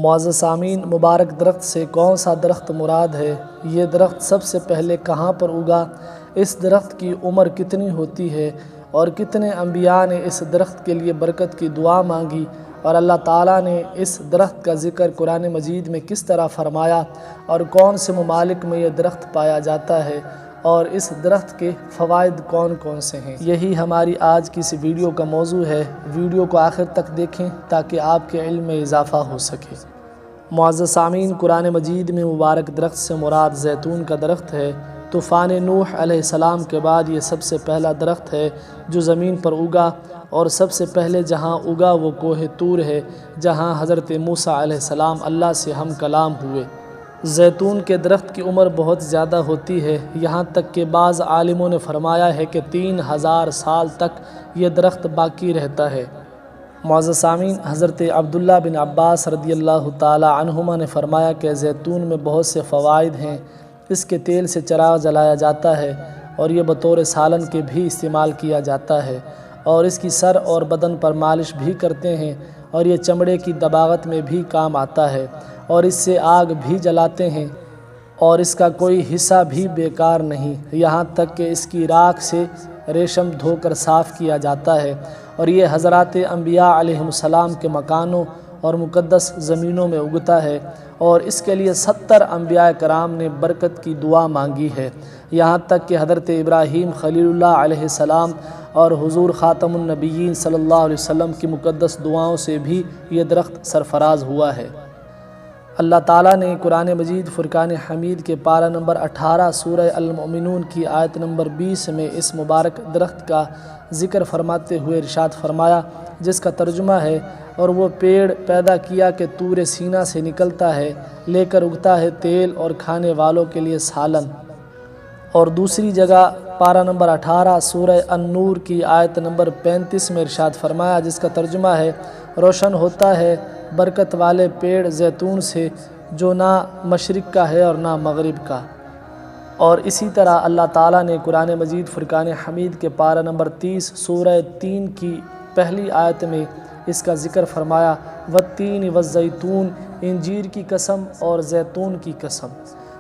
معزز سامعین، مبارک درخت سے کون سا درخت مراد ہے؟ یہ درخت سب سے پہلے کہاں پر اگا؟ اس درخت کی عمر کتنی ہوتی ہے؟ اور کتنے انبیاء نے اس درخت کے لیے برکت کی دعا مانگی؟ اور اللہ تعالیٰ نے اس درخت کا ذکر قرآن مجید میں کس طرح فرمایا؟ اور کون سے ممالک میں یہ درخت پایا جاتا ہے؟ اور اس درخت کے فوائد کون کون سے ہیں؟ یہی ہماری آج کی اس ویڈیو کا موضوع ہے۔ ویڈیو کو آخر تک دیکھیں تاکہ آپ کے علم میں اضافہ ہو سکے۔ معزز سامعین، قرآن مجید میں مبارک درخت سے مراد زیتون کا درخت ہے۔ طوفان نوح علیہ السلام کے بعد یہ سب سے پہلا درخت ہے جو زمین پر اگا، اور سب سے پہلے جہاں اگا وہ کوہ طور ہے، جہاں حضرت موسیٰ علیہ السلام اللہ سے ہم کلام ہوئے۔ زیتون کے درخت کی عمر بہت زیادہ ہوتی ہے، یہاں تک کہ بعض عالموں نے فرمایا ہے کہ 3000 سال تک یہ درخت باقی رہتا ہے۔ معزز سامعین، حضرت عبداللہ بن عباس رضی اللہ تعالی عنہما نے فرمایا کہ زیتون میں بہت سے فوائد ہیں۔ اس کے تیل سے چراغ جلایا جاتا ہے، اور یہ بطور سالن کے بھی استعمال کیا جاتا ہے، اور اس کی سر اور بدن پر مالش بھی کرتے ہیں، اور یہ چمڑے کی دباغت میں بھی کام آتا ہے، اور اس سے آگ بھی جلاتے ہیں، اور اس کا کوئی حصہ بھی بیکار نہیں، یہاں تک کہ اس کی راکھ سے ریشم دھو کر صاف کیا جاتا ہے، اور یہ حضرات انبیاء علیہ السلام کے مکانوں اور مقدس زمینوں میں اگتا ہے، اور اس کے لیے 70 انبیاء کرام نے برکت کی دعا مانگی ہے، یہاں تک کہ حضرت ابراہیم خلیل اللہ علیہ السلام اور حضور خاتم النبیین صلی اللہ علیہ وسلم کی مقدس دعاؤں سے بھی یہ درخت سرفراز ہوا ہے۔ اللہ تعالیٰ نے قرآن مجید فرقان حمید کے پارہ نمبر 18 سورہ المؤمنون کی آیت نمبر 20 میں اس مبارک درخت کا ذکر فرماتے ہوئے ارشاد فرمایا، جس کا ترجمہ ہے، اور وہ پیڑ پیدا کیا کہ طور سینہ سے نکلتا ہے، لے کر اگتا ہے تیل اور کھانے والوں کے لیے سالن۔ اور دوسری جگہ پارہ نمبر 18 سورہ النور کی آیت نمبر 35 میں ارشاد فرمایا، جس کا ترجمہ ہے، روشن ہوتا ہے برکت والے پیڑ زیتون سے، جو نہ مشرق کا ہے اور نہ مغرب کا۔ اور اسی طرح اللہ تعالیٰ نے قرآن مجید فرقان حمید کے پارہ نمبر 30 سورہ 3 کی پہلی آیت میں اس کا ذکر فرمایا، والتین والزیتون، انجیر کی قسم اور زیتون کی قسم۔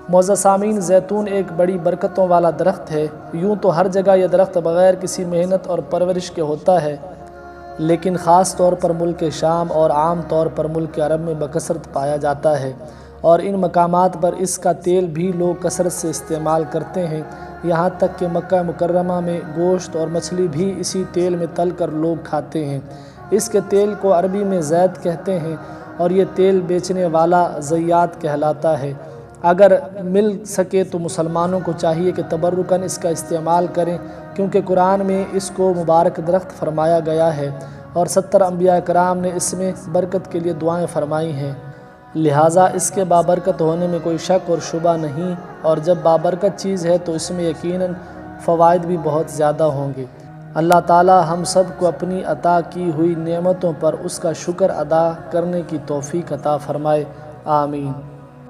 معزز سامعین، زیتون ایک بڑی برکتوں والا درخت ہے۔ یوں تو ہر جگہ یہ درخت بغیر کسی محنت اور پرورش کے ہوتا ہے، لیکن خاص طور پر ملک شام اور عام طور پر ملک عرب میں بکثرت پایا جاتا ہے، اور ان مقامات پر اس کا تیل بھی لوگ کثرت سے استعمال کرتے ہیں، یہاں تک کہ مکہ مکرمہ میں گوشت اور مچھلی بھی اسی تیل میں تل کر لوگ کھاتے ہیں۔ اس کے تیل کو عربی میں زیت کہتے ہیں، اور یہ تیل بیچنے والا زیات کہلاتا ہے۔ اگر مل سکے تو مسلمانوں کو چاہیے کہ تبرکاً اس کا استعمال کریں، کیونکہ قرآن میں اس کو مبارک درخت فرمایا گیا ہے، اور 70 انبیاء کرام نے اس میں برکت کے لیے دعائیں فرمائی ہیں، لہٰذا اس کے بابرکت ہونے میں کوئی شک اور شبہ نہیں، اور جب بابرکت چیز ہے تو اس میں یقیناً فوائد بھی بہت زیادہ ہوں گے۔ اللہ تعالی ہم سب کو اپنی عطا کی ہوئی نعمتوں پر اس کا شکر ادا کرنے کی توفیق عطا فرمائے، آمین۔